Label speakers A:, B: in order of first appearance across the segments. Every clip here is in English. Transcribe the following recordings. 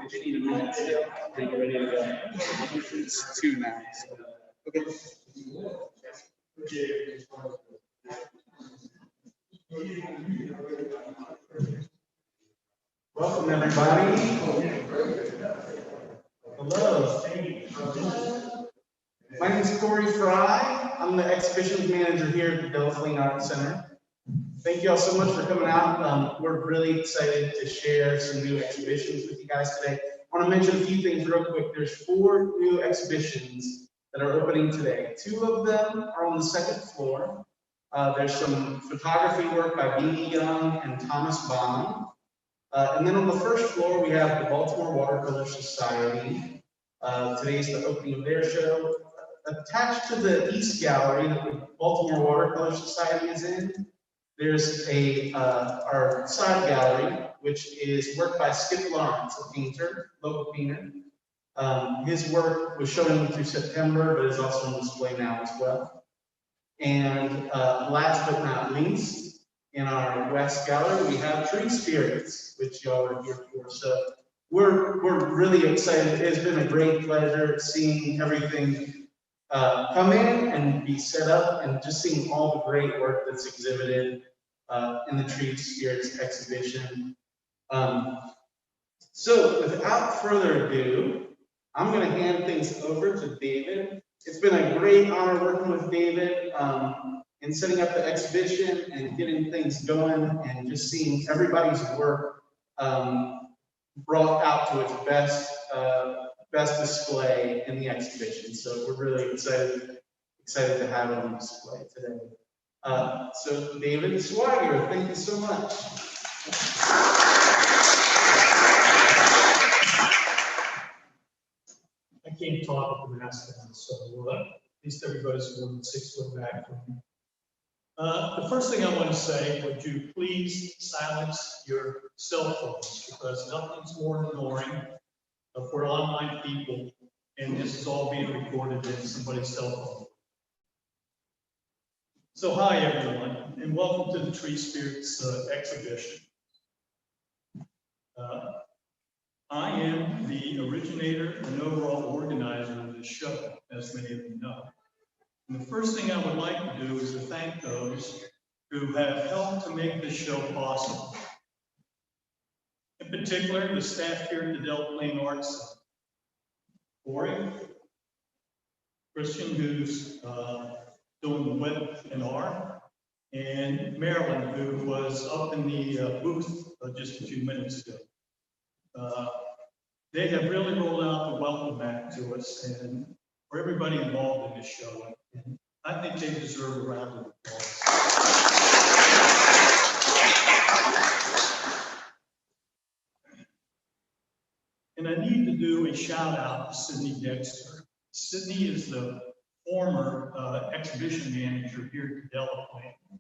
A: If you need a minute, are you ready to go? It's 2 now. So. Okay. Welcome, everybody. Hello. My name is Corey Fry. I'm the exhibitions manager here at the Delaplane Art Center. Thank you all so much for coming out. We're really excited to share some new exhibitions with you guys today. I want to mention a few things real quick. There's 4 new exhibitions that are opening today. 2 of them are on the 2nd floor. There's some photography work by Beanie Young and Thomas Bond. And then on the 1st floor, we have the Baltimore Watercolor Society. Today's the opening of their show. Attached to the East Gallery that the Baltimore Watercolor Society is in, there's our side gallery, which is work by Skip Lawrence, a painter, local painter. His work was showing through September, but is also on display now as well. And last but not least, in our West Gallery, we have Tree Spirits, which y'all are here for. So we're really excited. It's been a great pleasure seeing everything come in and be set up, and just seeing all the great work that's exhibited in the Tree Spirits exhibition. So without further ado, I'm going to hand things over to David. It's been a great honor working with David in setting up the exhibition and getting things going, and just seeing everybody's work brought out to its best display in the exhibition. So we're really excited to have it on display today. So David Swagger, thank you so much.
B: I can't talk with the mask on, so at least everybody's more than 6 foot back from me. The first thing I want to say, would you please silence your cell phones, because nothing's more annoying for online people, and this is all being recorded in somebody's cell phone. So hi everyone, and welcome to the Tree Spirits exhibition. I am the originator and overall organizer of this show, as many of you know. And the first thing I would like to do is to thank those who have helped to make this show possible. In particular, the staff here at the Delaplane Art Center. Corey, Christian, who's doing the webinar, and Marilyn, who was up in the booth just a few minutes ago. They have really rolled out the welcome back to us, and for everybody involved in this show, and I think they deserve a round of applause. And I need to do a shout out to Sydney Dexter. Sydney is the former exhibition manager here at Delaplane.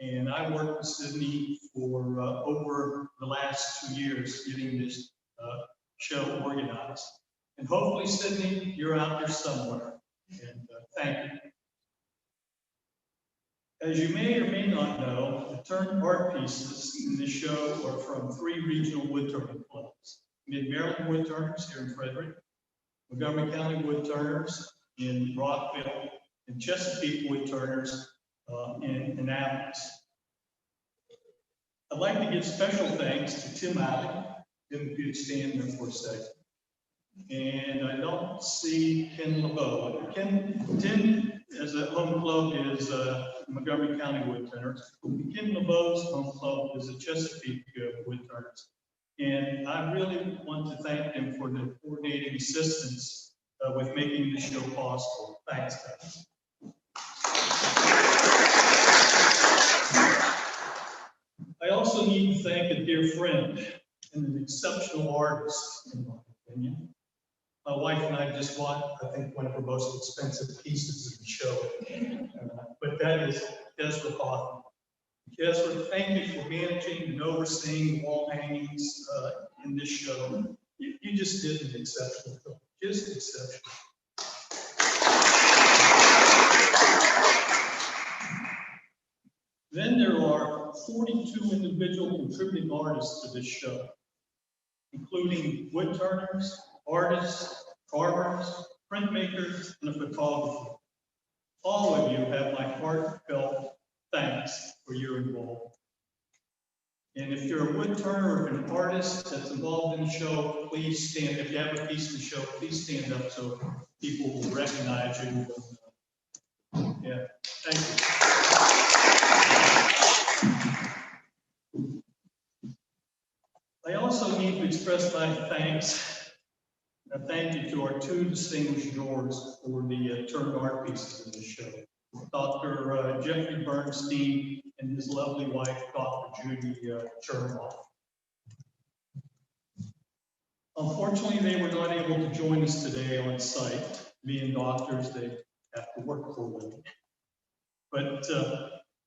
B: And I worked with Sydney for over the last 2 years getting this show organized. And hopefully, Sydney, you're out there somewhere. And thank you. As you may or may not know, the turn art pieces in this show are from 3 regional woodturning clubs. Mid-Maryland Woodturners here in Frederick, Montgomery County Woodturners in Rockville, and Chesapeake Woodturners in Annapolis. I'd like to give special thanks to Tim Allen. Tim, if you'd stand there for a second. And I don't see Ken LeBeau. Tim, as a home club, is Montgomery County Woodturners. Ken LeBeau's home club is the Chesapeake Woodturners. And I really want to thank him for the coordinating assistance with making this show possible. Thanks, guys. I also need to thank a dear friend and an exceptional artist, in my opinion. My wife and I just bought, I think, one of her most expensive pieces of the show. But that is Desiree Hoffman. Desiree, thank you for managing and overseeing the wall hangings in this show. You just did an exceptional job, just exceptional. Then there are 42 individual contributing artists to this show, including woodturners, artists, carvers, printmakers, and a photographer. All of you have my heartfelt thanks for your involvement. And if you're a woodturner or an artist that's involved in the show, please stand. If you have a piece of the show, please stand up so people will recognize you. Yeah, thank you. I also need to express my thanks. A thank you to our two distinguished jurors for the turned art pieces in this show. Dr. Jeffrey Bernstein and his lovely wife, Dr. Judy Chernoff. Unfortunately, they were not able to join us today on site. Being doctors, they have to work for a living. But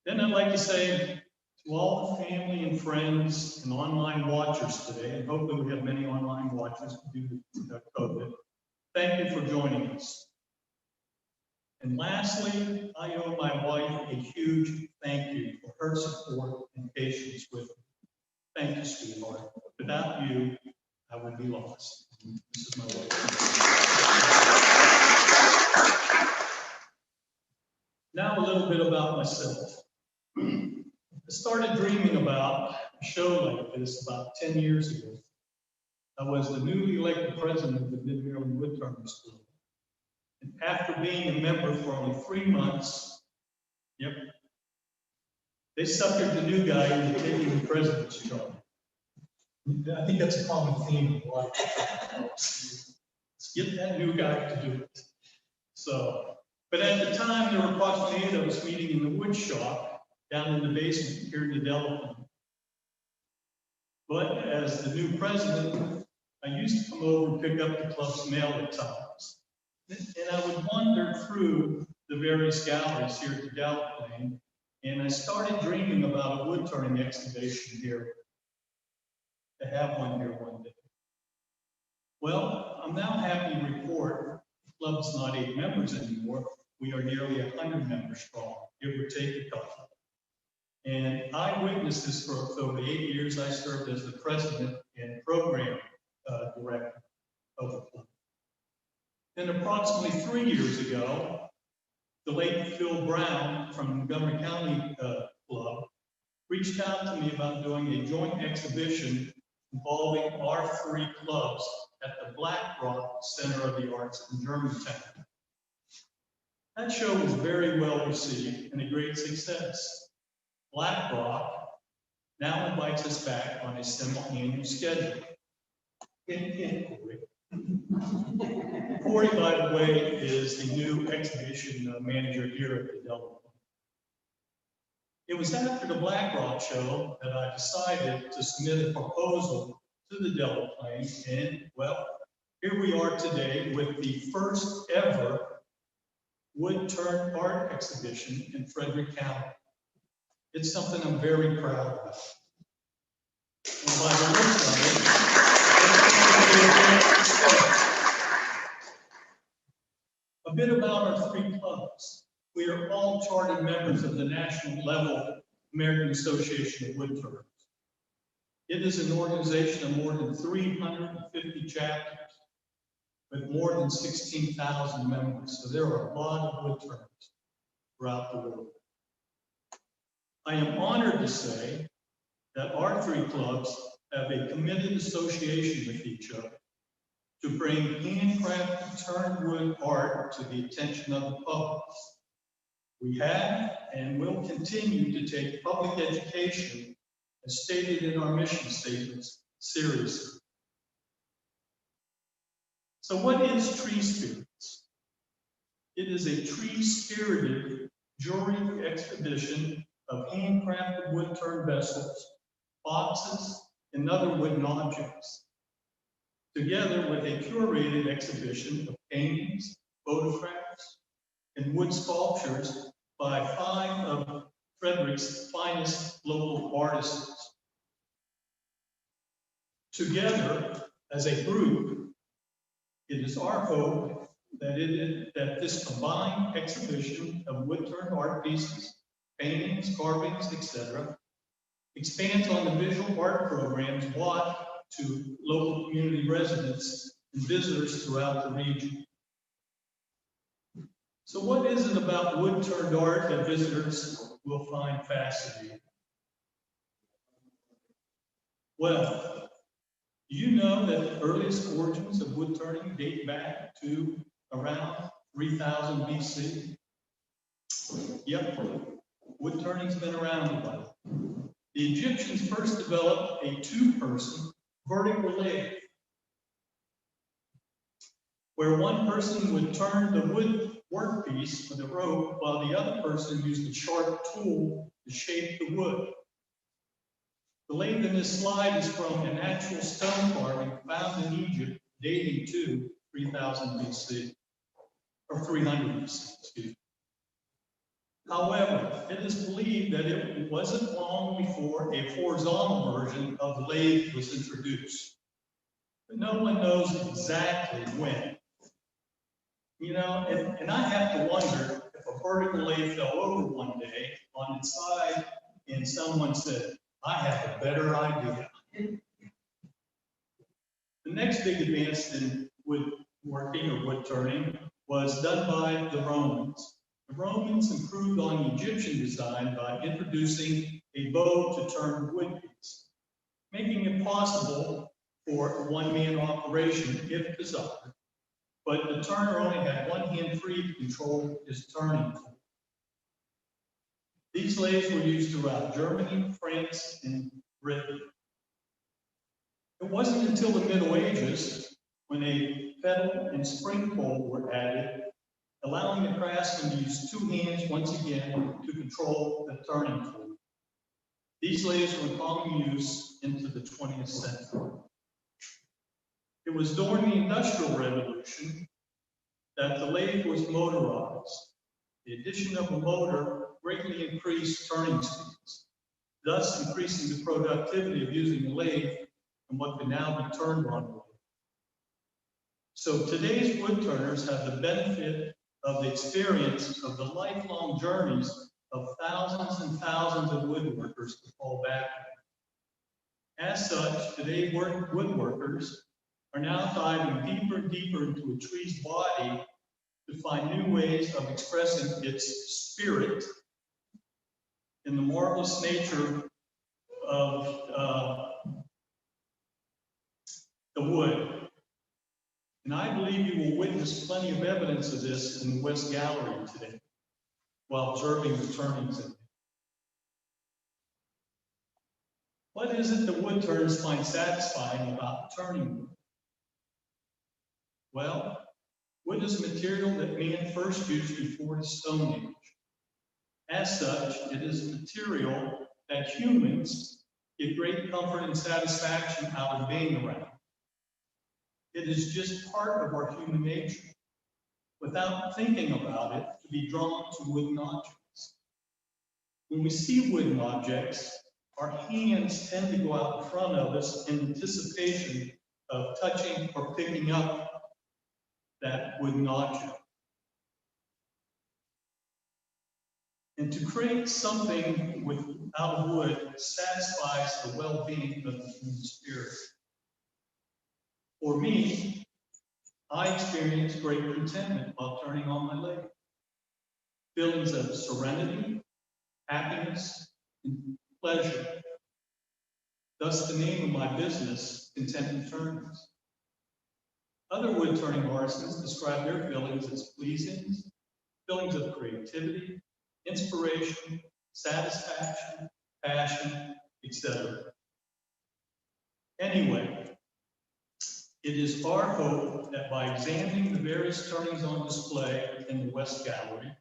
B: then I'd like to say to all the family and friends and online watchers today, and hopefully we have many online watchers due to COVID, thank you for joining us. And lastly, I owe my wife a huge thank you for her support and patience with me. Thank you, sweetheart. Without you, I would be lost. This is my wife. Now a little bit about myself. I started dreaming about a show like this about 10 years ago. I was the newly elected president of the Mid-Maryland Woodturners Club. And after being a member for only 3 months, they suckered the new guy into taking the president's job. I think that's a common theme in life. Let's get that new guy to do it. So, but at the time, there were approximately 8 of us meeting in the wood shop down in the basement here in the Delaplane. But as the new president, I used to come over and pick up the club's mail at times. And I would wander through the various galleries here at the Delaplane, and I started dreaming about a wood turning excavation here, to have one here one day. Well, I'm now happy to report the club's not 8 members anymore. We are nearly 100 members strong, give or take a couple. And I witnessed this for over 8 years. I served as the president and program director of the club. Then approximately 3 years ago, the late Phil Brown from Montgomery County Club reached out to me about doing a joint exhibition involving our 3 clubs at the Black Rock Center of the Arts in Germantown. That show was very well received and a great success. Black Rock now invites us back on a semi-annual schedule. Corey, by the way, is the new exhibition manager here at the Delaplane. It was after the Black Rock show that I decided to submit a proposal to the Delaplane, and well, here we are today with the first ever wood turned art exhibition in Frederick County. It's something I'm very proud of. And by the looks of it, a bit about our 3 clubs. We are all chartered members of the national level American Association of Woodturners. It is an organization of more than 350 chapters with more than 16,000 members. So there are a lot of woodturners throughout the world. I am honored to say that our three clubs have a committed association with each other to bring handcrafted turned wood art to the attention of the public. We have and will continue to take public education, as stated in our mission statements, seriously. So what is Tree Spirits? It is a tree-spirited jewelry exhibition of handcrafted wood-turned vessels, boxes, and other wooden objects, together with a curated exhibition of paintings, photographs, and wood sculptures by 5 of Frederick's finest local artisans. Together, as a group, it is our hope that this combined exhibition of wood-turned art pieces, paintings, carvings, etc., expands on the visual art programs brought to local community residents and visitors throughout the region. So what is it about wood-turned art that visitors will find fascinating? Well, do you know that the earliest origins of wood turning date back to around 3000 BC? Yep, wood turning's been around a while. The Egyptians first developed a two-person vertical lathe, where one person would turn the wood workpiece with a rope while the other person used a sharp tool to shape the wood. The lathe in this slide is from an actual stone carving found in Egypt dating to 3000 BC, or 300 BC, excuse me. However, it is believed that it wasn't long before a horizontal version of the lathe was introduced. But no one knows exactly when. You know, and I have to wonder if a vertical lathe fell over one day on its side and someone said, I have a better idea. The next big advance in woodworking or wood turning was done by the Romans. The Romans improved on the Egyptian design by introducing a bow to turn the wood piece, making it possible for a one-man operation if desired. But the turner only had one hand free to control his turning tool. These lathes were used throughout Germany, France, and Britain. It wasn't until the Middle Ages when a pedal and spring pole were added, allowing the craftsman to use two hands once again to control the turning tool. These lathes were in common use into the 20th century. It was during the Industrial Revolution that the lathe was motorized. The addition of a motor greatly increased turning speeds, thus increasing the productivity of using a lathe and what can now be turned on a lathe. So today's wood turners have the benefit of the experience of the lifelong journeys of thousands and thousands of woodworkers to fall back on. As such, today woodworkers are now diving deeper and deeper into a tree's body to find new ways of expressing its spirit in the marvelous nature of the wood. And I believe you will witness plenty of evidence of this in the West Gallery today while observing the turnings in it. What is it that wood turners find satisfying about turning wood? Well, wood is a material that man first used before the Stone Age. As such, it is a material that humans get great comfort and satisfaction out of being around. It is just part of our human nature, without thinking about it, to be drawn to wooden objects. When we see wooden objects, our hands tend to go out in front of us in anticipation of touching or picking up that wooden object. And to create something out of wood satisfies the well-being of the human spirit. For me, I experienced great contentment while turning on my lathe. Feelings of serenity, happiness, and pleasure. thus the name of my business, Contented Turners. Other wood turning artisans describe their fillings as pleasing, fillings of creativity, inspiration, satisfaction, passion, etc. Anyway, it is our hope that by examining the various turnings on display in the West Gallery,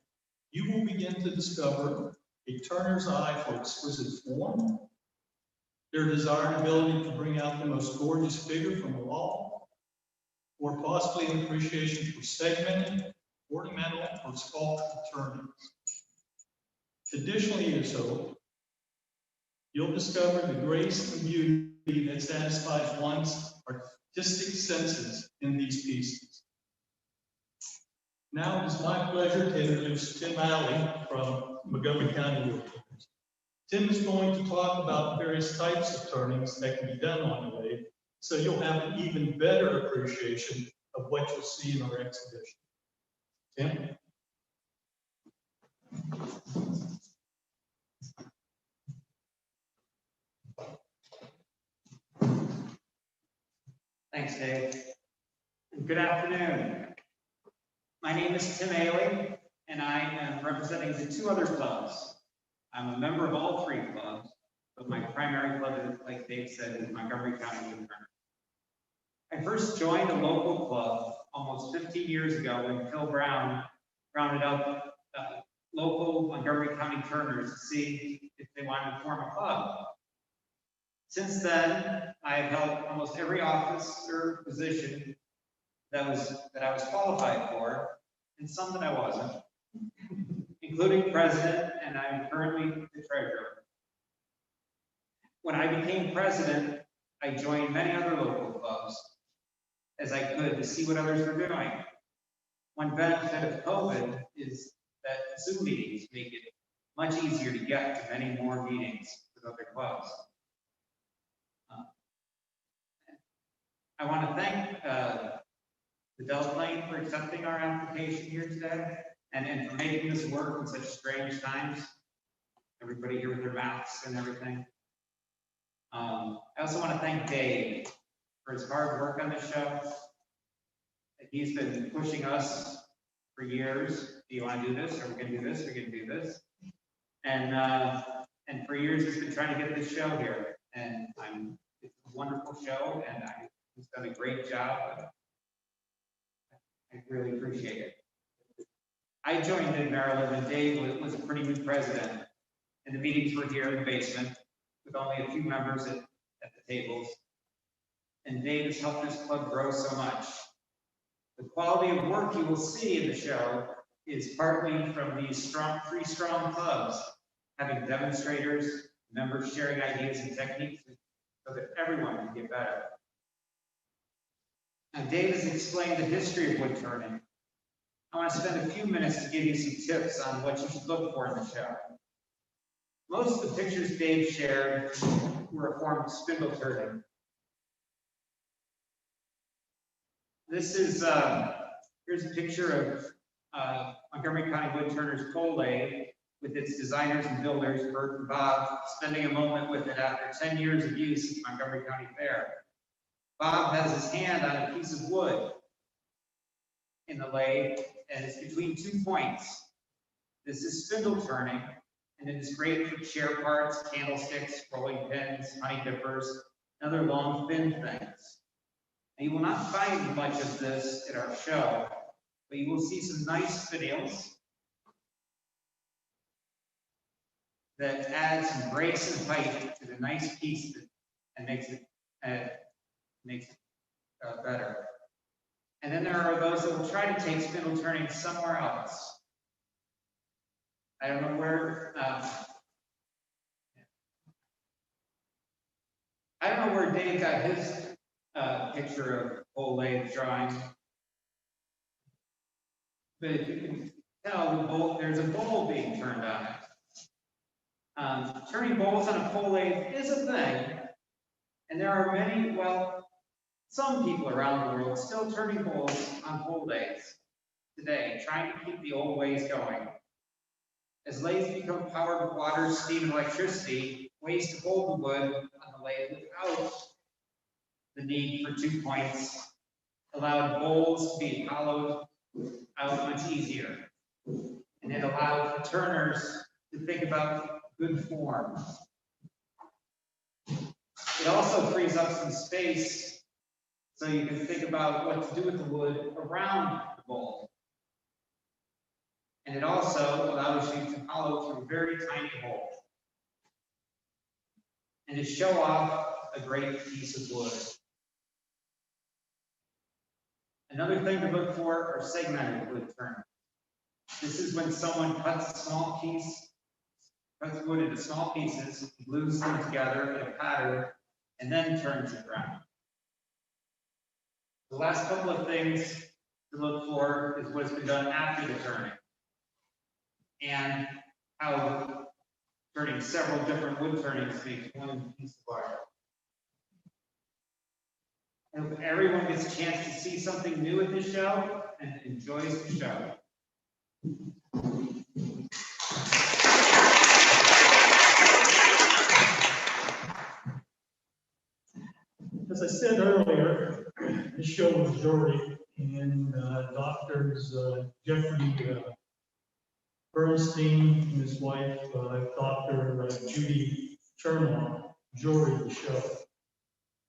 B: you will begin to discover a turner's eye for exquisite form, their desire and ability to bring out the most gorgeous figure from a wall, or possibly an appreciation for segmented, ornamental, or sculptured turnings. Additionally, it is hoped you'll discover the grace and beauty that satisfies one's artistic senses in these pieces. Now it is my pleasure to introduce Tim Alley from Montgomery County Woodworkers. Tim is going to talk about various types of turnings that can be done on the lathe, so you'll have an even better appreciation of what you'll see in our exhibition. Tim?
C: Thanks, Dave. And good afternoon. My name is Tim Alley, and I am representing the two other clubs. I'm a member of all three clubs, but my primary club, like Dave said, is Montgomery County Woodturner. I first joined a local club almost 15 years ago when Phil Brown rounded up local Montgomery County turners to see if they wanted to form a club. Since then, I have held almost every office or position that I was qualified for, and some that I wasn't, including president, and I'm currently the treasurer. When I became president, I joined many other local clubs as I could to see what others were doing. One benefit of COVID is that Zoom meetings make it much easier to get to many more meetings with other clubs. I want to thank the Delaplane for accepting our application here today and for making this work in such strange times. Everybody here with their masks and everything. I also want to thank Dave for his hard work on the show. He's been pushing us for years. Do you want to do this? Are we going to do this? We're going to do this. And for years, he's been trying to get this show here. And it's a wonderful show, and he's done a great job. I really appreciate it. I joined in Maryland when Dave was a pretty new president, and the meetings were here in the basement with only a few members at the tables. And Dave has helped this club grow so much. The quality of work you will see in the show is partly from these three strong clubs having demonstrators, members sharing ideas and techniques so that everyone can get better. Now, Dave has explained the history of wood turning. I want to spend a few minutes to give you some tips on what you should look for in the show. Most of the pictures Dave shared were a form of spindle turning. This is, here's a picture of Montgomery County Woodturners pole lathe with its designers and builders, Bert and Bob, spending a moment with it after 10 years of use at Montgomery County Fair. Bob has his hand on a piece of wood in the lathe, and it's between 2 points. This is spindle turning, and it is great for chair parts, candlesticks, rolling pins, honey dippers, and other long, thin things. And you will not find much of this at our show, but you will see some nice finials that add some grace and height to the nice piece and makes it better. And then there are those that will try to take spindle turning somewhere else. I don't know where. I don't know where Dave got his picture of pole lathe drawing, but if you can tell, there's a bowl being turned on it. Turning bowls on a pole lathe is a thing, and there are many, well, some people around the world still turning bowls on pole lathes today, trying to keep the old ways going. As lathes become powered with water, steam, and electricity, ways to hold the wood on the blade without the need for 2 points, allowed bowls to be hollowed out much easier. And it allowed the turners to think about good form. It also frees up some space so you can think about what to do with the wood around the bowl. And it also allows you to hollow through very tiny holes and to show off a great piece of wood. Another thing to look for are segmented wood turners. This is when someone cuts a small piece, cuts wood into small pieces, glues them together in a pattern, and then turns it around. The last couple of things to look for is what's been done after the turning, and how turning several different wood turnings makes one piece of art. I hope everyone gets a chance to see something new at this show and enjoys the show.
B: As I said earlier, this show was jewelry, and doctors Jeffrey Bernstein and his wife, Dr. Judy Chernoff, jewelry the show.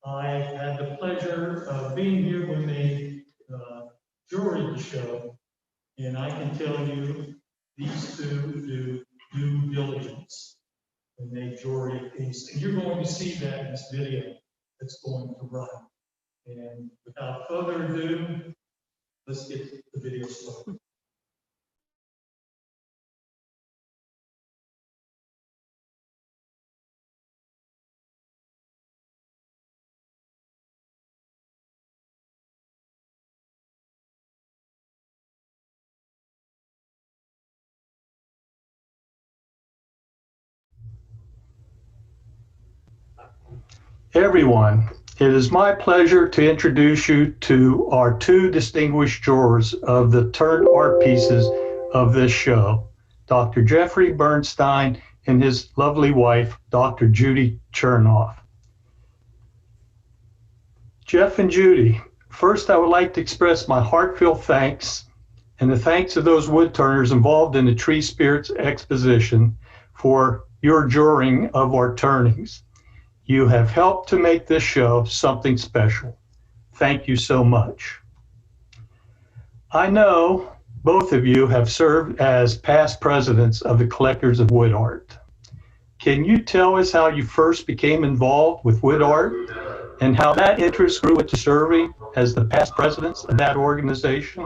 B: I had the pleasure of being here when they jewelry the show, and I can tell you these two do due diligence when they jewelry a piece, and you're going to see that in this video that's going to run. And without further ado, let's get the video started. Everyone, it is my pleasure to introduce you to our two distinguished jurors of the turned art pieces of this show, Dr. Jeffrey Bernstein and his lovely wife, Dr. Judy Chernoff. Jeff and Judy, first I would like to express my heartfelt thanks and the thanks of those wood turners involved in the Tree Spirits exposition for your juring of our turnings. You have helped to make this show something special. Thank you so much. I know both of you have served as past presidents of the Collectors of Wood Art. Can you tell us how you first became involved with wood art and how that interest grew into serving as the past presidents of that organization?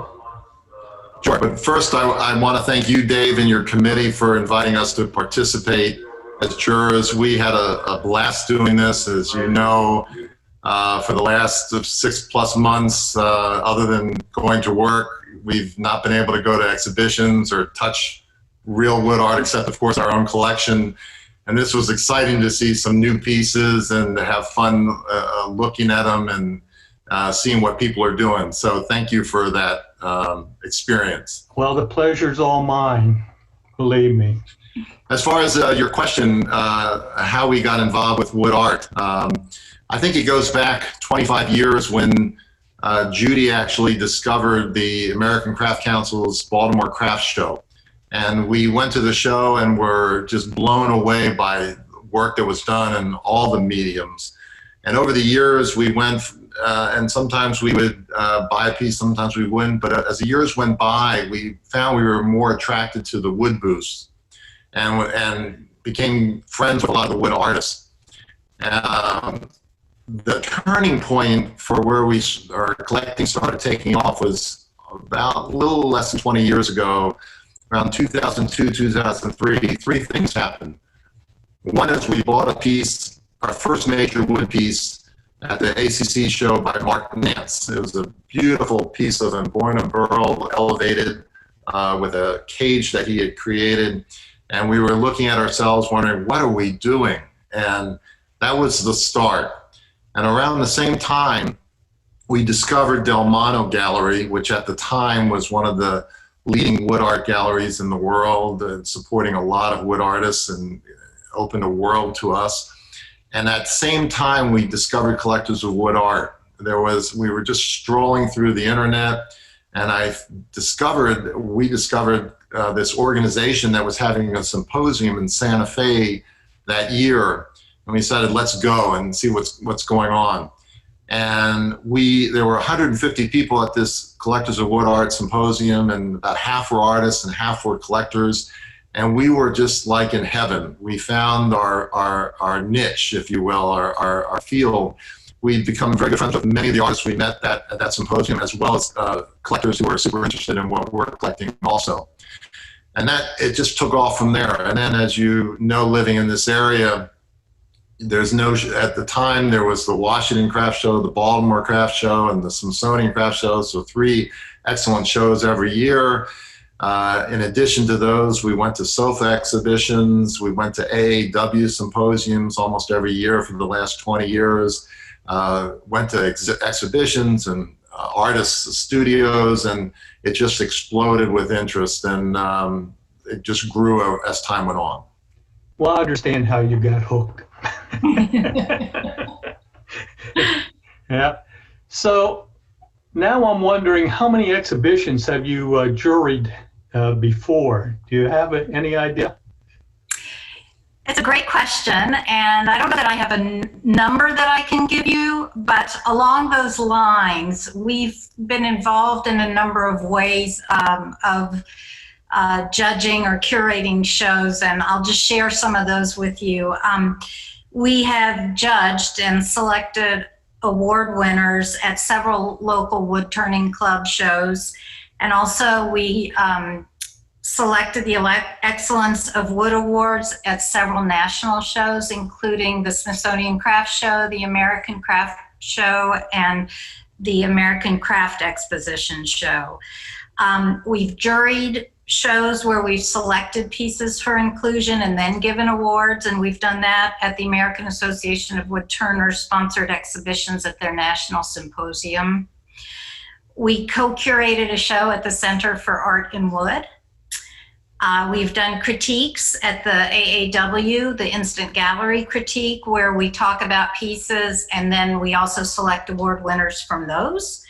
D: Sure, but first I want to thank you, Dave, and your committee for inviting us to participate as jurors. We had a blast doing this, as you know, for the last 6+ months. Other than going to work, we've not been able to go to exhibitions or touch real wood art, except of course our own collection. And this was exciting to see some new pieces and to have fun looking at them and seeing what people are doing. So thank you for that experience.
B: Well, the pleasure's all mine, believe me.
D: As far as your question, how we got involved with wood art, I think it goes back 25 years when Judy actually discovered the American Craft Council's Baltimore Craft Show. And we went to the show and were just blown away by work that was done in all the mediums. And over the years, we went, and sometimes we would buy a piece, sometimes we wouldn't. But as the years went by, we found we were more attracted to the wood booths. And became friends with a lot of the wood artists. The turning point for where our collecting started taking off was about a little less than 20 years ago, around 2002, 2003. Three things happened. One is we bought a piece, our first major wood piece, at the ACC show by Mark Nance. It was a beautiful piece of Amboyna burl, elevated with a cage that he had created. And we were looking at ourselves wondering, what are we doing? And that was the start. And around the same time, we discovered Delmano Gallery, which at the time was one of the leading wood art galleries in the world, and supporting a lot of wood artists and opened a world to us. And at the same time, we discovered Collectors of Wood Art. We were just strolling through the internet, and we discovered this organization that was having a symposium in Santa Fe that year. And we decided, let's go and see what's going on. And there were 150 people at this Collectors of Wood Art symposium, and about half were artists and half were collectors. And we were just like in heaven. We found our niche, if you will, our field. We'd become very good friends with many of the artists we met at that symposium, as well as collectors who were super interested in what we're collecting also. And it just took off from there. And then, as you know, living in this area, at the time there was the Washington Craft Show, the Baltimore Craft Show, and the Smithsonian Craft Show. So 3 excellent shows every year. In addition to those, we went to SOFA exhibitions, we went to AAW symposiums almost every year for the last 20 years, went to exhibitions and artists' studios, and it just exploded with interest, and it just grew as time went on.
E: Well, I understand how you got hooked. Yeah. So now I'm wondering, how many exhibitions have you juried before? Do you have any idea?
F: It's a great question, and I don't know that I have a number that I can give you, but along those lines, we've been involved in a number of ways of judging or curating shows, and I'll just share some of those with you. We have judged and selected award winners at several local wood turning club shows, and also we selected the Excellence of Wood Awards at several national shows, including the Smithsonian Craft Show, the American Craft Show, and the American Craft Exposition Show. We've juried shows where we've selected pieces for inclusion and then given awards, and we've done that at the American Association of Wood Turners sponsored exhibitions at their national symposium. We co-curated a show at the Center for Art in Wood. We've done critiques at the AAW, the Instant Gallery Critique, where we talk about pieces and then we also select award winners from those.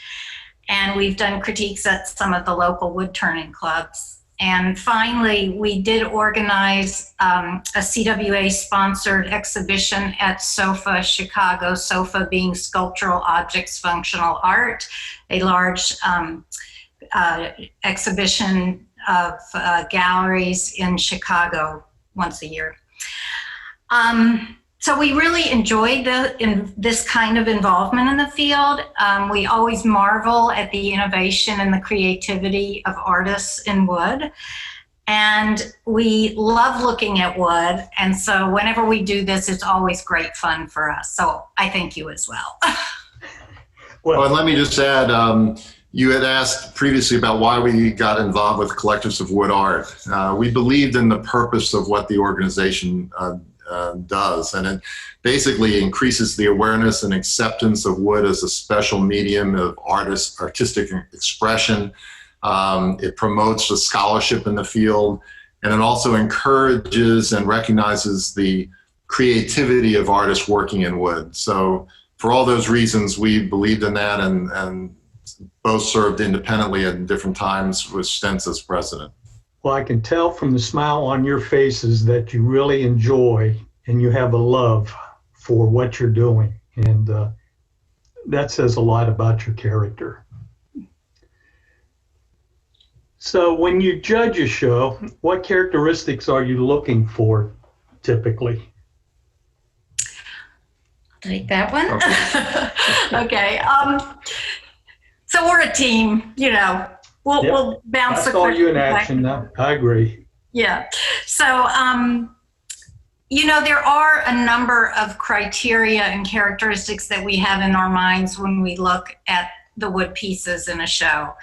F: And we've done critiques at some of the local wood turning clubs. And finally, we did organize a CWA-sponsored exhibition at SOFA Chicago, SOFA being Sculptural Objects Functional Art, a large exhibition of galleries in Chicago once a year. So we really enjoyed this kind of involvement in the field. We always marvel at the innovation and the creativity of artists in wood. And we love looking at wood. And so whenever we do this, it's always great fun for us. So I thank you as well.
D: Well, and let me just add, you had asked previously about why we got involved with Collectors of Wood Art. We believed in the purpose of what the organization does, and it basically increases the awareness and acceptance of wood as a special medium of artistic expression. It promotes the scholarship in the field, and it also encourages and recognizes the creativity of artists working in wood. So for all those reasons, we believed in that, and both served independently at different times with stints as president.
E: Well, I can tell from the smile on your faces that you really enjoy and you have a love for what you're doing. And that says a lot about your character. So when you judge a show, what characteristics are you looking for typically?
F: Take that one. Okay. So we're a team, you know. We'll bounce.
E: I saw you in action now. I agree.
F: Yeah. So, you know, there are a number of criteria and characteristics that we have in our minds when we look at the wood pieces in a show.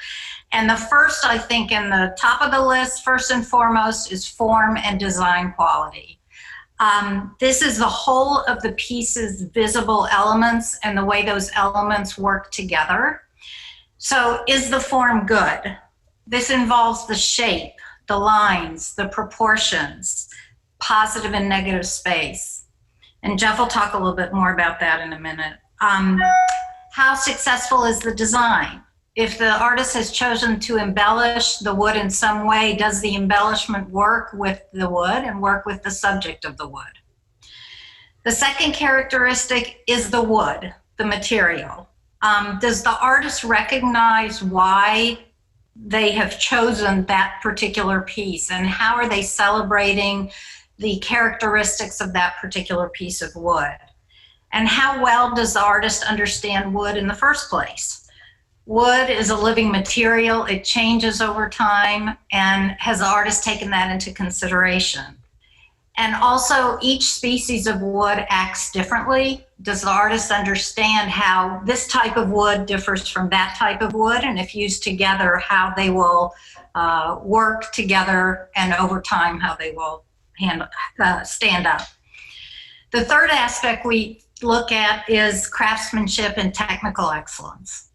F: And the first, I think, in the top of the list, first and foremost, is form and design quality. This is the whole of the piece's visible elements and the way those elements work together. So is the form good? This involves the shape, the lines, the proportions, positive and negative space. And Jeff will talk a little bit more about that in a minute. How successful is the design? If the artist has chosen to embellish the wood in some way, does the embellishment work with the wood and work with the subject of the wood? The second characteristic is the wood, the material. Does the artist recognize why they have chosen that particular piece, and how are they celebrating the characteristics of that particular piece of wood? And how well does the artist understand wood in the first place? Wood is a living material, it changes over time, and has the artist taken that into consideration? And also, each species of wood acts differently. Does the artist understand how this type of wood differs from that type of wood, and if used together, how they will work together, and over time, how they will stand up? The third aspect we look at is craftsmanship and technical excellence.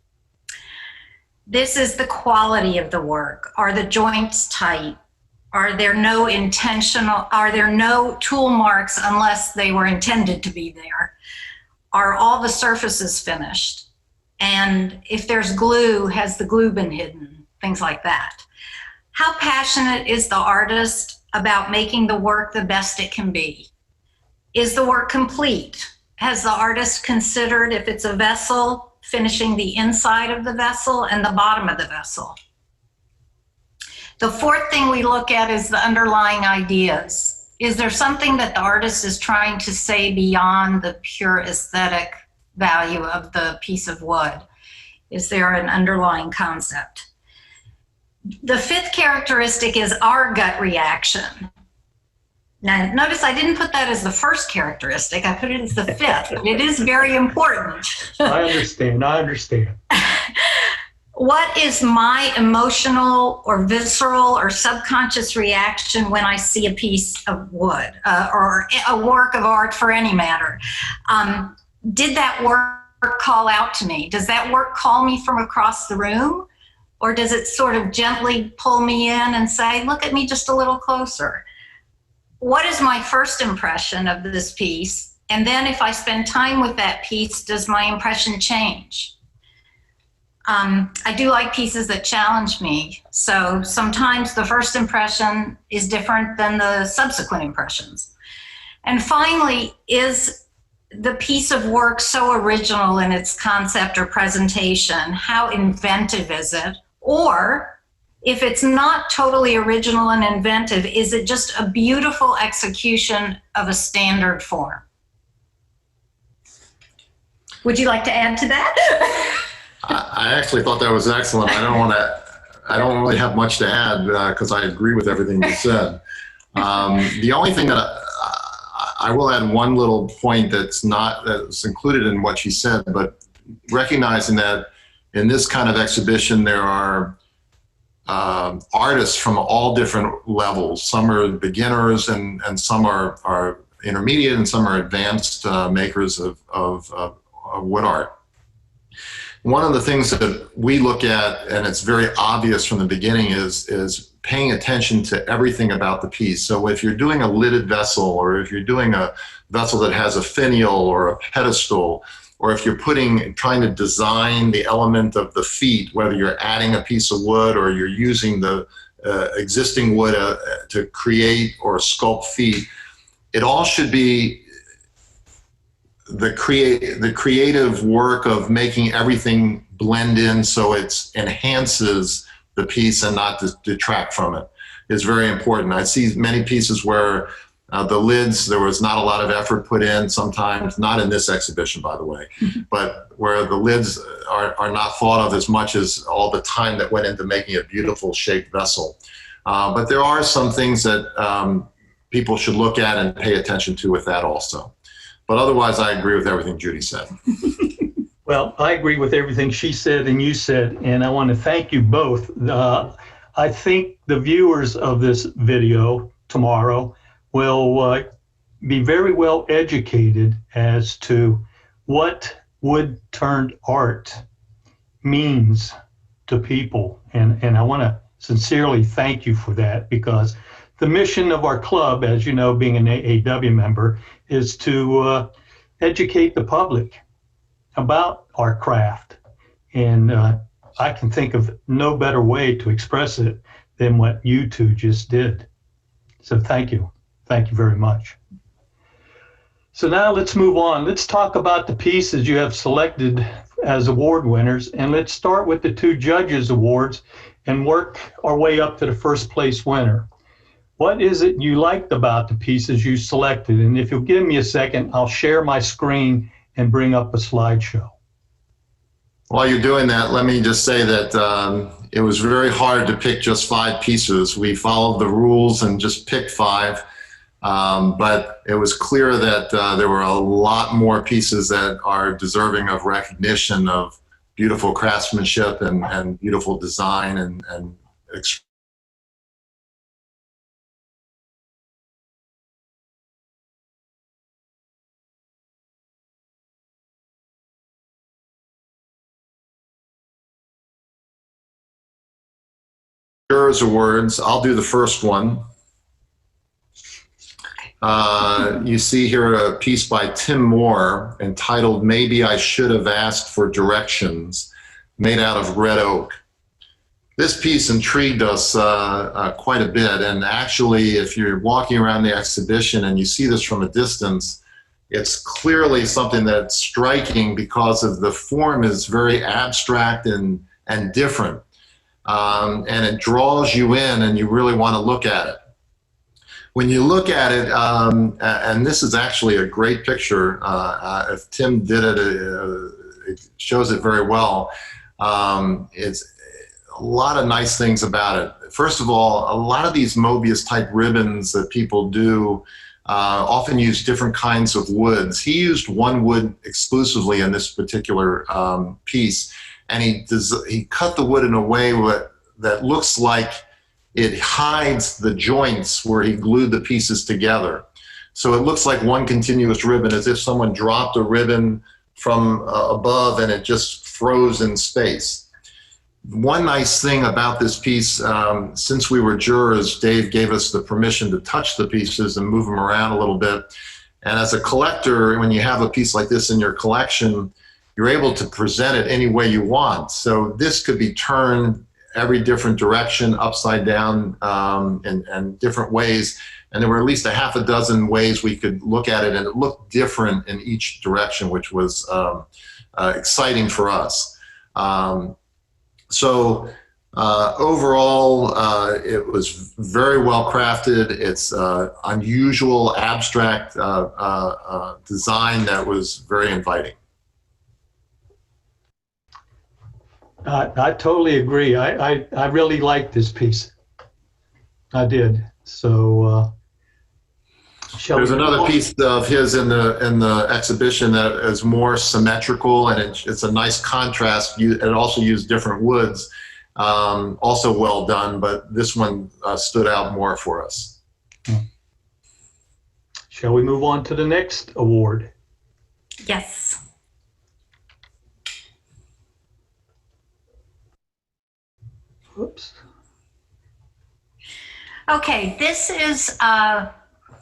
F: This is the quality of the work. Are the joints tight? Are there no tool marks unless they were intended to be there? Are all the surfaces finished? And if there's glue, has the glue been hidden? Things like that. How passionate is the artist about making the work the best it can be? Is the work complete? Has the artist considered, if it's a vessel, finishing the inside of the vessel and the bottom of the vessel? The fourth thing we look at is the underlying ideas. Is there something that the artist is trying to say beyond the pure aesthetic value of the piece of wood? Is there an underlying concept? The fifth characteristic is our gut reaction. Now, notice I didn't put that as the first characteristic, I put it as the fifth. It is very important.
E: I understand.
F: What is my emotional or visceral or subconscious reaction when I see a piece of wood or a work of art for any matter? Did that work call out to me? Does that work call me from across the room? Or does it sort of gently pull me in and say, look at me just a little closer? What is my first impression of this piece? And then if I spend time with that piece, does my impression change? I do like pieces that challenge me. So sometimes the first impression is different than the subsequent impressions. And finally, is the piece of work so original in its concept or presentation? How inventive is it? Or if it's not totally original and inventive, is it just a beautiful execution of a standard form? Would you like to add to that?
D: I actually thought that was excellent. I don't really have much to add because I agree with everything you said. The only thing that I will add one little point that's included in what she said, but recognizing that in this kind of exhibition, there are artists from all different levels. Some are beginners and some are intermediate and some are advanced makers of wood art. One of the things that we look at, and it's very obvious from the beginning, is paying attention to everything about the piece. So if you're doing a lidded vessel, or if you're doing a vessel that has a finial or a pedestal, or if you're trying to design the element of the feet, whether you're adding a piece of wood or you're using the existing wood to create or sculpt feet, it all should be the creative work of making everything blend in so it enhances the piece and not detract from it is very important. I see many pieces where the lids, there was not a lot of effort put in, sometimes, not in this exhibition, by the way, but where the lids are not thought of as much as all the time that went into making a beautiful shaped vessel. But there are some things that people should look at and pay attention to with that also. But otherwise, I agree with everything Judy said.
E: Well, I agree with everything she said and you said, and I want to thank you both. I think the viewers of this video tomorrow will be very well educated as to what wood-turned art means to people. And I want to sincerely thank you for that, because the mission of our club, as you know, being an AAW member, is to educate the public about our craft. And I can think of no better way to express it than what you two just did. So thank you. Thank you very much. So now let's move on. Let's talk about the pieces you have selected as award winners. And let's start with the 2 judges awards and work our way up to the first place winner. What is it you liked about the pieces you selected? And if you'll give me a second, I'll share my screen and bring up a slideshow.
D: While you're doing that, let me just say that it was very hard to pick just 5 pieces. We followed the rules and just picked 5. But it was clear that there were a lot more pieces that are deserving of recognition of beautiful craftsmanship and beautiful design and Jurors Awards. I'll do the first one. You see here a piece by Tim Moore entitled "Maybe I Should Have Asked for Directions," made out of red oak. This piece intrigued us quite a bit, and actually if you're walking around the exhibition and you see this from a distance, it's clearly something that's striking because of the form is very abstract and different. And it draws you in and you really want to look at it. When you look at it, and this is actually a great picture, if Tim did it, it shows it very well. It's a lot of nice things about it. First of all, a lot of these Mobius type ribbons that people do often use different kinds of woods. He used one wood exclusively in this particular piece, and he cut the wood in a way that looks like it hides the joints where he glued the pieces together. So it looks like one continuous ribbon, as if someone dropped a ribbon from above and it just froze in space. One nice thing about this piece, since we were jurors, Dave gave us the permission to touch the pieces and move them around a little bit. And as a collector, when you have a piece like this in your collection, you're able to present it any way you want. So this could be turned every different direction, upside down, and different ways. And there were at least a half a dozen ways we could look at it, and it looked different in each direction, which was exciting for us. So overall, it was very well crafted. It's unusual, abstract design that was very inviting.
E: I totally agree. I really liked this piece. I did. So
D: there's another piece of his in the exhibition that is more symmetrical, and it's a nice contrast. It also used different woods, also well done, but this one stood out more for us.
E: Shall we move on to the next award?
F: Yes.
E: Oops.
F: Okay, this is a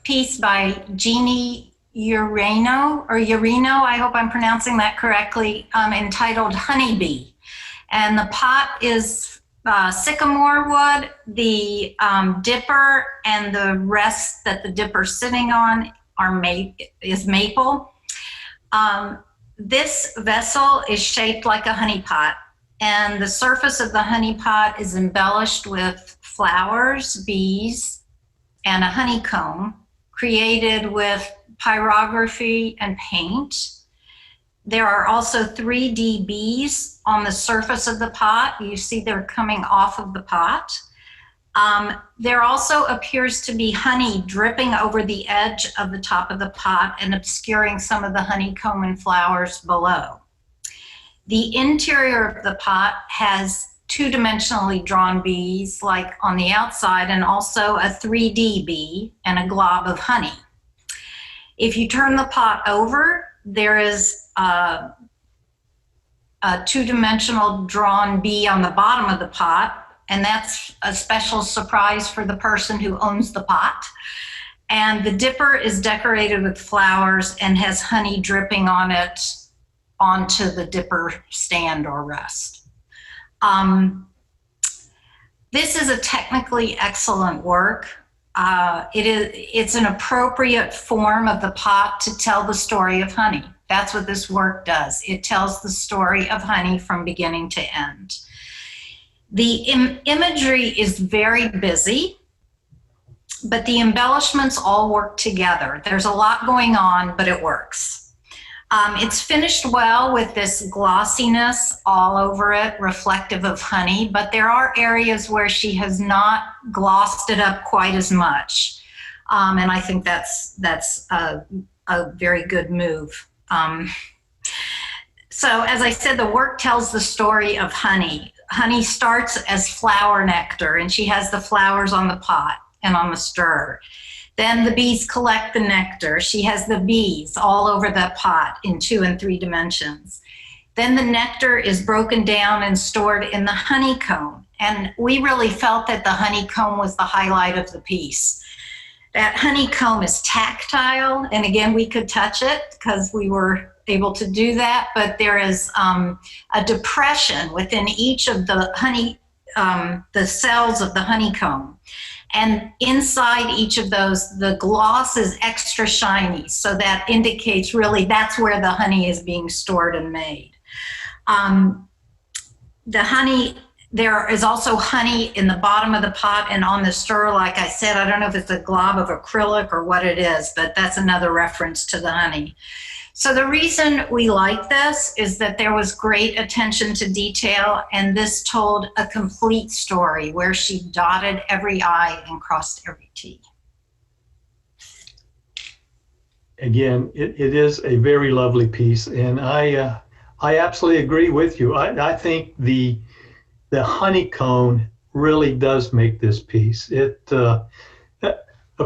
F: piece by Jeannie Ureno, I hope I'm pronouncing that correctly, entitled Honeybee. And the pot is sycamore wood. The dipper and the rest that the dipper's sitting on is maple. This vessel is shaped like a honey pot. And the surface of the honey pot is embellished with flowers, bees, and a honeycomb created with pyrography and paint. There are also 3D bees on the surface of the pot. You see they're coming off of the pot. There also appears to be honey dripping over the edge of the top of the pot and obscuring some of the honeycomb and flowers below. The interior of the pot has 2-dimensionally drawn bees, like on the outside, and also a 3D bee and a glob of honey. If you turn the pot over, there is a 2-dimensional drawn bee on the bottom of the pot, and that's a special surprise for the person who owns the pot. And the dipper is decorated with flowers and has honey dripping on it onto the dipper stand or rest. This is a technically excellent work. It's an appropriate form of the pot to tell the story of honey. That's what this work does. It tells the story of honey from beginning to end. The imagery is very busy, but the embellishments all work together. There's a lot going on, but it works. It's finished well with this glossiness all over it, reflective of honey, but there are areas where she has not glossed it up quite as much. And I think that's a very good move. So as I said, the work tells the story of honey. Honey starts as flower nectar, and she has the flowers on the pot and on the stir. Then the bees collect the nectar. She has the bees all over the pot in 2 and 3 dimensions. Then the nectar is broken down and stored in the honeycomb. And we really felt that the honeycomb was the highlight of the piece. That honeycomb is tactile, and again, we could touch it because we were able to do that, but there is a depression within each of the the cells of the honeycomb. And inside each of those, the gloss is extra shiny, so that indicates really that's where the honey is being stored and made. The honey, there is also honey in the bottom of the pot and on the stir. Like I said, I don't know if it's a glob of acrylic or what it is, but that's another reference to the honey. So the reason we like this is that there was great attention to detail, and this told a complete story where she dotted every I and crossed every T.
E: Again, it is a very lovely piece, and I absolutely agree with you. I think the honeycomb really does make this piece. It, of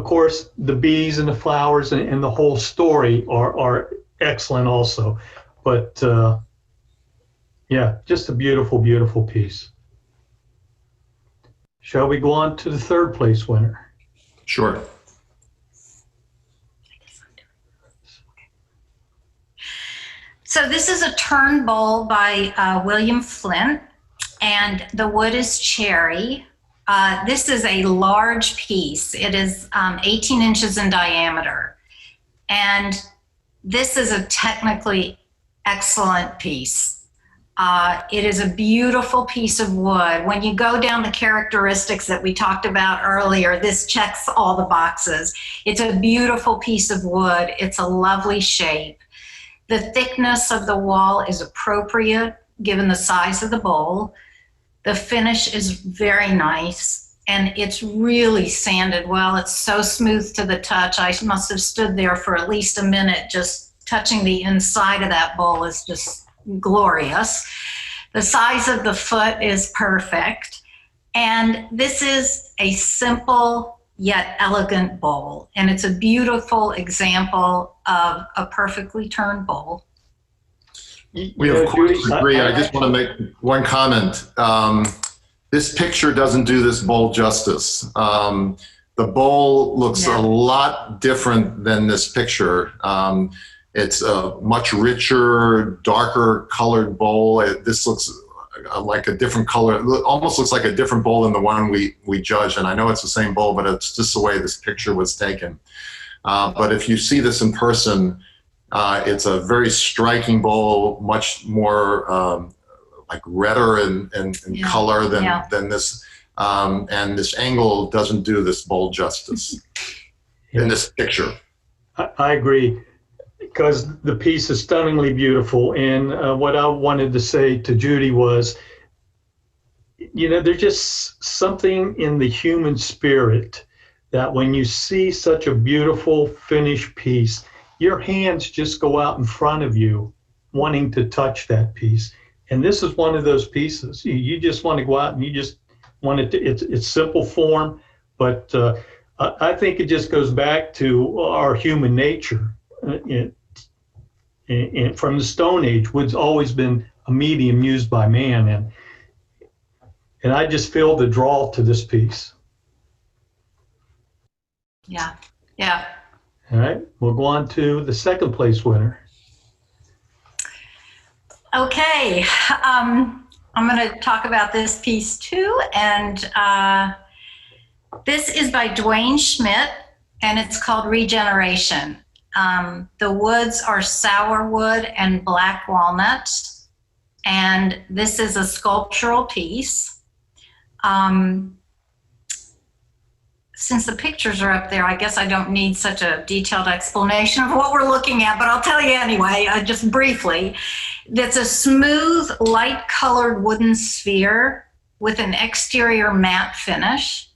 E: course, the bees and the flowers and the whole story are excellent also, but yeah, just a beautiful, beautiful piece. Shall we go on to the 3rd place winner?
D: Sure.
F: So this is a turn bowl by William Flint, and the wood is cherry. This is a large piece. It is 18 inches in diameter, and this is a technically excellent piece. It is a beautiful piece of wood. When you go down the characteristics that we talked about earlier, this checks all the boxes. It's a beautiful piece of wood. It's a lovely shape. The thickness of the wall is appropriate given the size of the bowl. The finish is very nice, and it's really sanded well. It's so smooth to the touch. I must have stood there for at least a minute just touching the inside of that bowl is just glorious. The size of the foot is perfect. And this is a simple yet elegant bowl. And it's a beautiful example of a perfectly turned bowl.
D: We of course agree. I just want to make one comment. This picture doesn't do this bowl justice. The bowl looks a lot different than this picture. It's a much richer, darker colored bowl. This looks like a different color. It almost looks like a different bowl than the one we judged. And I know it's the same bowl, but it's just the way this picture was taken. But if you see this in person, it's a very striking bowl, much more like redder in color than this. And this angle doesn't do this bowl justice in this picture.
E: I agree, because the piece is stunningly beautiful. And what I wanted to say to Judy was, you know, there's just something in the human spirit that when you see such a beautiful finished piece, your hands just go out in front of you wanting to touch that piece. And this is one of those pieces. You just want to go out and you just want it to, it's simple form, but I think it just goes back to our human nature. And from the Stone Age, wood's always been a medium used by man. And I just feel the draw to this piece.
F: Yeah, Yeah.
E: All right, we'll go on to the second place winner.
F: Okay. I'm going to talk about this piece too. And this is by Dwayne Schmidt, and it's called Regeneration. The woods are sourwood and black walnut. And this is a sculptural piece. Since the pictures are up there, I guess I don't need such a detailed explanation of what we're looking at, but I'll tell you anyway, just briefly. It's a smooth, light-colored wooden sphere with an exterior matte finish.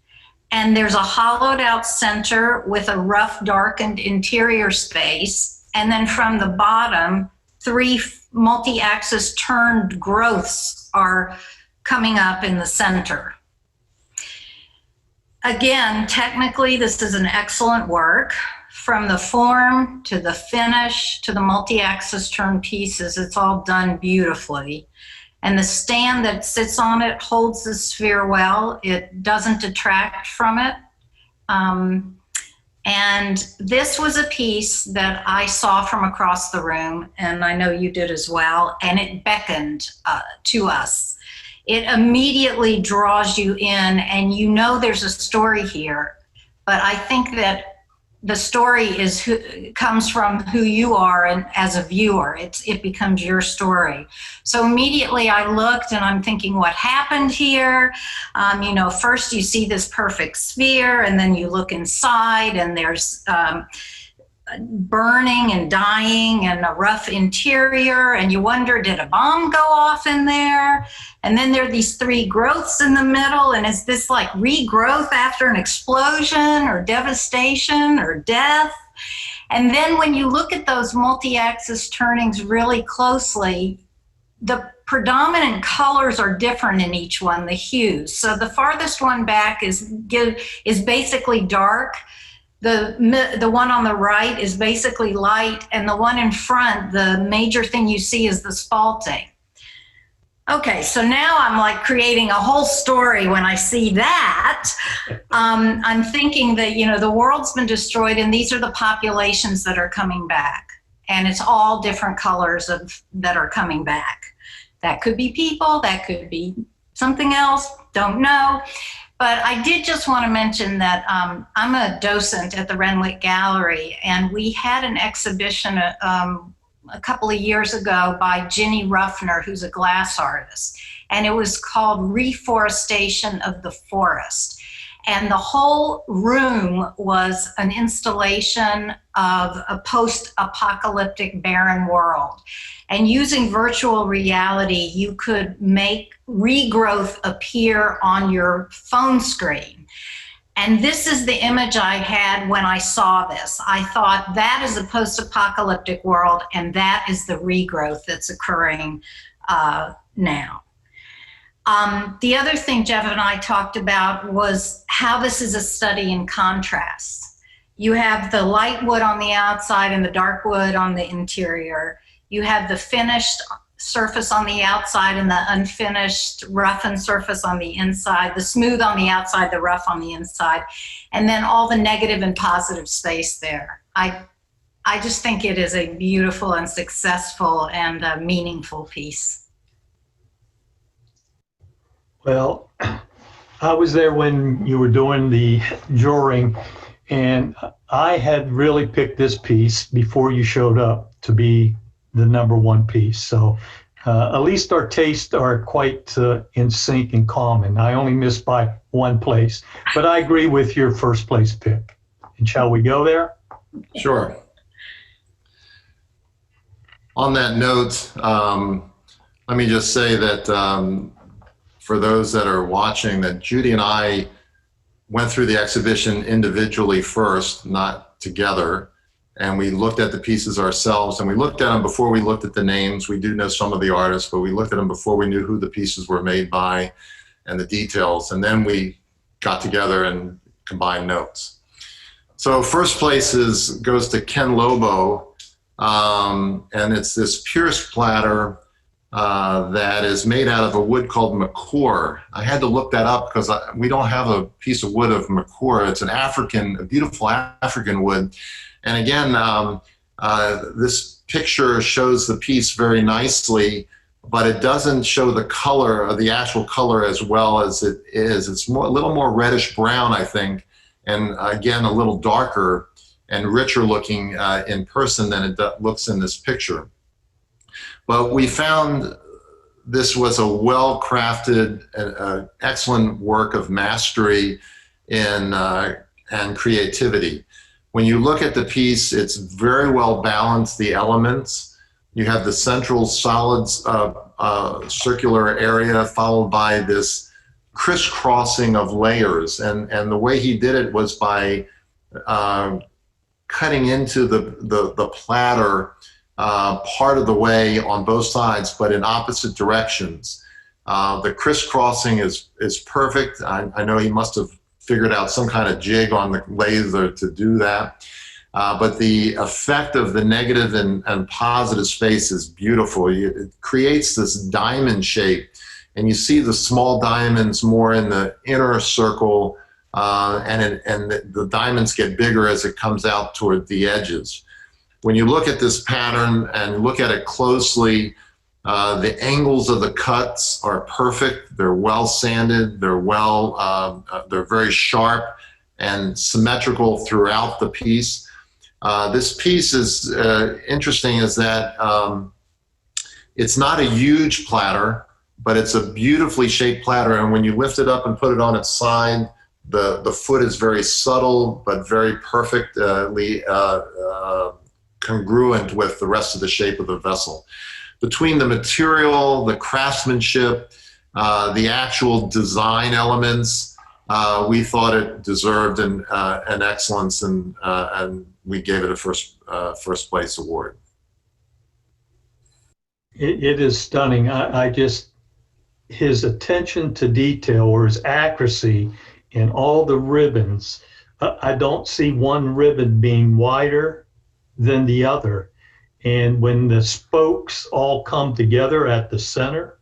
F: And there's a hollowed-out center with a rough, darkened interior space. And then from the bottom, 3 multi-axis turned growths are coming up in the center. Again, technically, this is an excellent work. From the form to the finish to the multi-axis turn pieces, it's all done beautifully. And the stand that sits on it holds the sphere well. It doesn't detract from it. And this was a piece that I saw from across the room, and I know you did as well, and it beckoned to us. It immediately draws you in, and you know there's a story here. But I think that the story comes from who you are, and as a viewer, it becomes your story. So immediately I looked, and I'm thinking, what happened here? First you see this perfect sphere, and then you look inside, and there's burning and dying and a rough interior, and you wonder, did a bomb go off in there? And then there are these 3 growths in the middle, and is this like regrowth after an explosion or devastation or death? And then when you look at those multi-axis turnings really closely, the predominant colors are different in each one, the hues. So the farthest one back is basically dark. The one on the right is basically light, and the one in front, the major thing you see is the spalting. Okay, so now I'm like creating a whole story when I see that. I'm thinking that, the world's been destroyed, and these are the populations that are coming back. And it's all different colors that are coming back. That could be people, that could be something else, don't know. But I did just want to mention that I'm a docent at the Renwick Gallery, and we had an exhibition a couple of years ago by Ginny Ruffner, who's a glass artist, and it was called Reforestation of the Forest. And the whole room was an installation of a post-apocalyptic barren world. And using virtual reality, you could make regrowth appear on your phone screen. And this is the image I had when I saw this. I thought that is a post-apocalyptic world, and that is the regrowth that's occurring now. The other thing Jeff and I talked about was how this is a study in contrast. You have the light wood on the outside and the dark wood on the interior. You have the finished surface on the outside and the unfinished roughened surface on the inside, the smooth on the outside, the rough on the inside, and then all the negative and positive space there. I just think it is a beautiful and successful and meaningful piece.
E: Well, I was there when you were doing the drawing, and I had really picked this piece before you showed up to be the #1 piece. So at least our tastes are quite in sync and common. I only missed by 1 place, but I agree with your first place pick. And shall we go there?
D: Sure. On that note, let me just say that for those that are watching, that Judy and I went through the exhibition individually first, not together. And we looked at the pieces ourselves, and we looked at them before we looked at the names. We do know some of the artists, but we looked at them before we knew who the pieces were made by and the details. And then we got together and combined notes. So first place goes to Ken Lobo, and it's this Pierce platter that is made out of a wood called Makor. I had to look that up because we don't have a piece of wood of Makor. It's a beautiful African wood. And again, this picture shows the piece very nicely, but it doesn't show the color, the actual color as well as it is. It's a little more reddish brown, I think, and again, a little darker and richer looking in person than it looks in this picture. But we found this was a well-crafted, excellent work of mastery and creativity. When you look at the piece, it's very well balanced, the elements. You have the central solid circular area followed by this crisscrossing of layers. And the way he did it was by cutting into the platter part of the way on both sides, but in opposite directions. The crisscrossing is perfect. I know he must have figured out some kind of jig on the laser to do that. But the effect of the negative and positive space is beautiful. It creates this diamond shape, and you see the small diamonds more in the inner circle, and the diamonds get bigger as it comes out toward the edges. When you look at this pattern and look at it closely, the angles of the cuts are perfect. They're well sanded. They're very sharp and symmetrical throughout the piece. This piece is interesting is that it's not a huge platter, but it's a beautifully shaped platter. And when you lift it up and put it on its side, the foot is very subtle, but very perfectly congruent with the rest of the shape of the vessel. Between the material, the craftsmanship, the actual design elements, we thought it deserved an excellence, and we gave it a first place award.
E: It is stunning. His attention to detail, or his accuracy in all the ribbons. I don't see one ribbon being wider than the other. And when the spokes all come together at the center,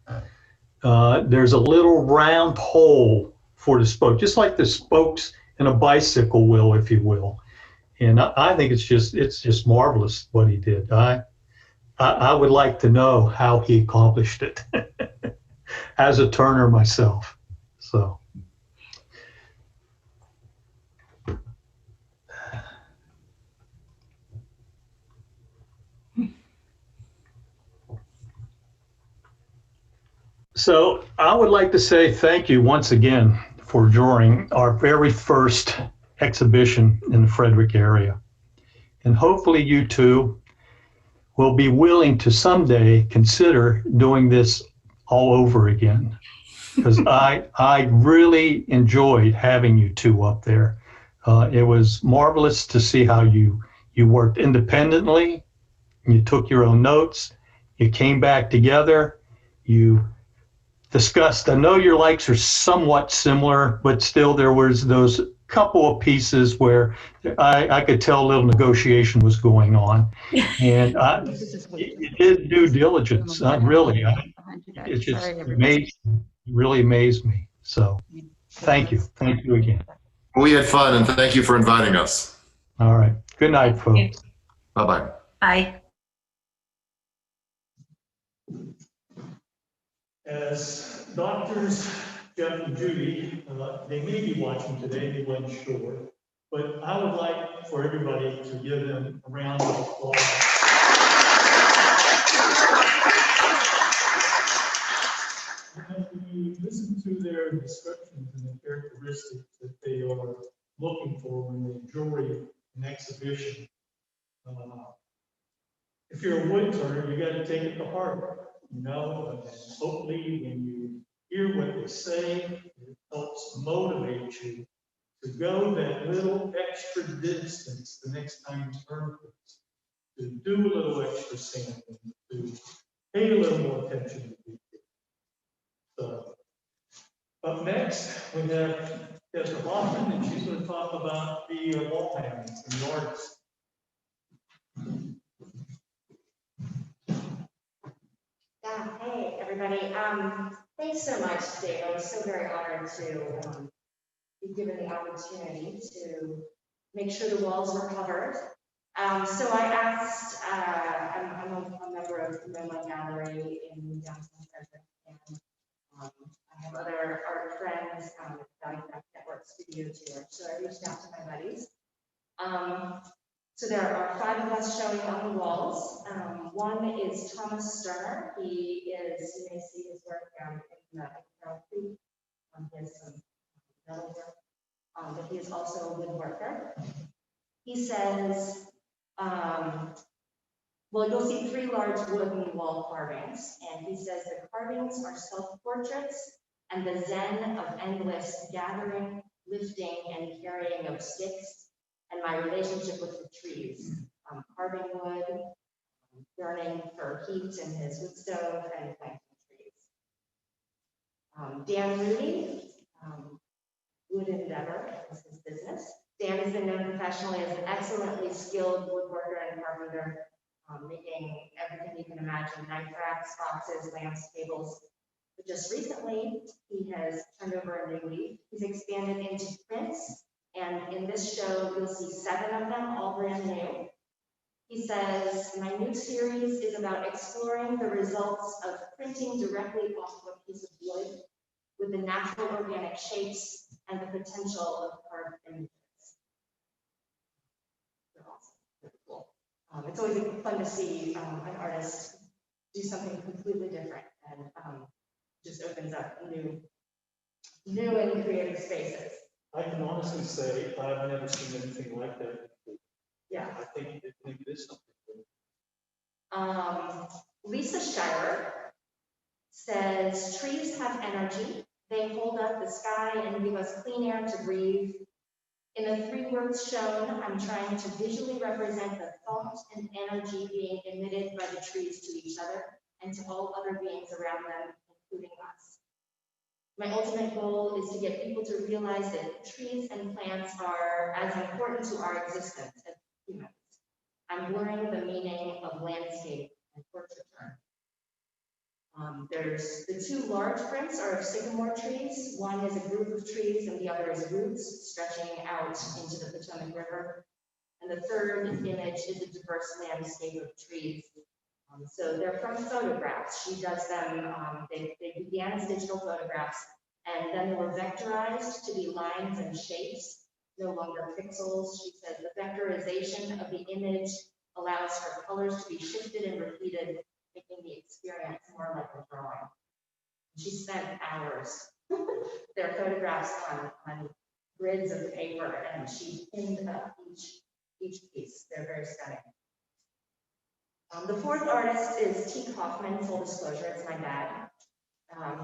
E: there's a little round hole for the spoke, just like the spokes in a bicycle wheel, if you will. And I think it's just marvelous what he did. I would like to know how he accomplished it as a turner myself. So. So I would like to say thank you once again for joining our very first exhibition in the Frederick area. And hopefully you two will be willing to someday consider doing this all over again. Because I really enjoyed having you two up there. It was marvelous to see how you worked independently, you took your own notes, you came back together, you discussed. I know your likes are somewhat similar, but still there was those couple of pieces where I could tell a little negotiation was going on. And you did due diligence. It just really amazed me. So thank you. Thank you again.
D: We had fun, and thank you for inviting us.
E: All right. Good night, folks.
D: Bye-bye.
F: Bye.
B: As doctors, Jeff and Judy, they may be watching today, they weren't sure, but I would like for everybody to give them a round of applause. And when you listen to their descriptions and the characteristics that they are looking for when they jury an exhibition, if you're a wood turner, you got to take it to heart. Hopefully when you hear what they say, it helps motivate you to go that little extra distance the next time you turn things, to do a little extra sampling, to pay a little more attention to detail. So, up next, we have Esther Hoffman, and she's going to talk about the wall hangings and the artists.
G: Hey, everybody. Thanks so much, Dave. I was so very honored to be given the opportunity to make sure the walls were covered. So I asked, I'm a member of the Nomad Gallery in downtown Frederick, and I have other art friends at Valley Craft Network Studio Tour. So I reached out to my buddies. So there are 5 of us showing on the walls. One is Thomas Sterner. He is, you may see his work down in the Carroll Creek. He has some metal work, but he is also a woodworker. He says, well, you'll see 3 large wooden wall carvings, and he says the carvings are self-portraits and the zen of endless gathering, lifting, and carrying of sticks, and my relationship with the trees, carving wood, burning for heat in his wood stove, and planting trees. Dan Moody, Wood Endeavor is his business. Dan has been known professionally as an excellently skilled woodworker and carpenter, making everything you can imagine: knife racks, boxes, lamps, tables. But just recently, he has turned over a new leaf. He's expanded into prints, and in this show, you'll see 7 of them, all brand new. He says, my new series is about exploring the results of printing directly off of a piece of wood with the natural organic shapes and the potential of carved images. They're awesome. They're cool. It's always fun to see an artist do something completely different, and just opens up new and creative spaces.
B: I can honestly say I've never seen anything like that before.
G: Yeah.
B: I think it is something good.
G: Lisa Shirer says, trees have energy. They hold up the sky and give us clean air to breathe. In the 3 words shown, I'm trying to visually represent the thought and energy being emitted by the trees to each other and to all other beings around them, including us. My ultimate goal is to get people to realize that trees and plants are as important to our existence as humans. I'm blurring the meaning of landscape and portraiture. There's the 2 large prints are of sycamore trees. One is a group of trees and the other is roots stretching out into the Potomac River. And the 3rd image is a diverse landscape of trees. So they're from photographs. She does them, they began as digital photographs, and then they were vectorized to be lines and shapes, no longer pixels. She says the vectorization of the image allows for colors to be shifted and repeated, making the experience more like a drawing. She spent hours. Their photographs on grids of paper, and she pinned up each piece. They're very stunning. The 4th artist is T. Kaufman, full disclosure, it's my dad.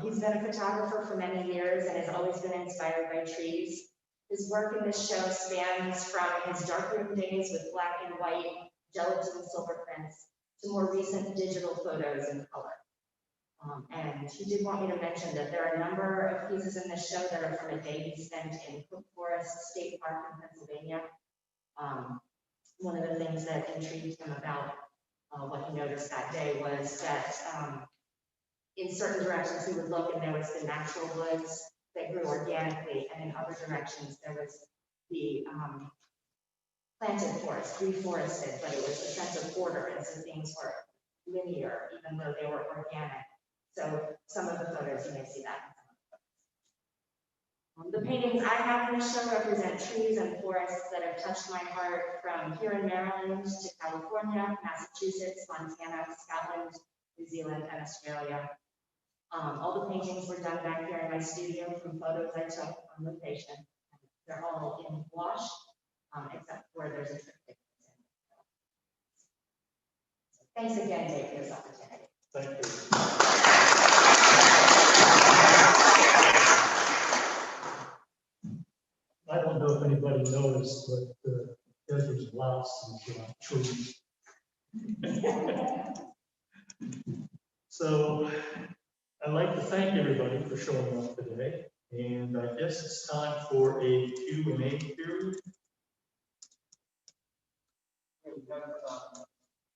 G: He's been a photographer for many years and has always been inspired by trees. His work in this show spans from his darkroom days with black and white gelatin silver prints to more recent digital photos in color. And he did want me to mention that there are a number of pieces in this show that are from a day he spent in Cook Forest State Park in Pennsylvania. One of the things that intrigued him about what he noticed that day was that in certain directions he would look and there was the natural woods that grew organically, and in other directions there was the planted forest, reforested, but it was a sense of order, and so things were linear even though they were organic. So some of the photos, you may see that. The paintings I have in the show represent trees and forests that have touched my heart from here in Maryland to California, Massachusetts, Montana, Scotland, New Zealand, and Australia. All the paintings were done back here in my studio from photos I took on location. They're all in wash, except for there's a triptych. Thanks again, Dave, for this opportunity.
B: Thank you. I don't know if anybody noticed, but Ezra's blouse is trees. So I'd like to thank everybody for showing up today, and I guess it's time for a Q&A period.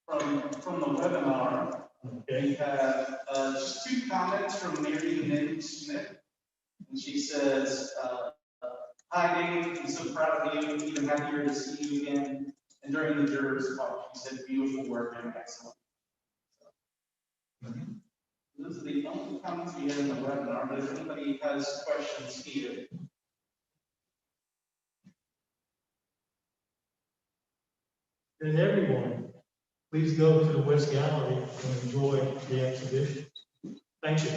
H: From the webinar,
B: Okay,
A: We have just two comments from Mary Lynn Smith. And she says, hi, Dave, I'm so proud of you, even happier to see you again. And during the jurors talk, she said, beautiful work and excellent. Those are the only comments we have in the webinar, but if anybody has questions here.
B: and everyone, please go to the West Gallery and enjoy the exhibition. Thank you.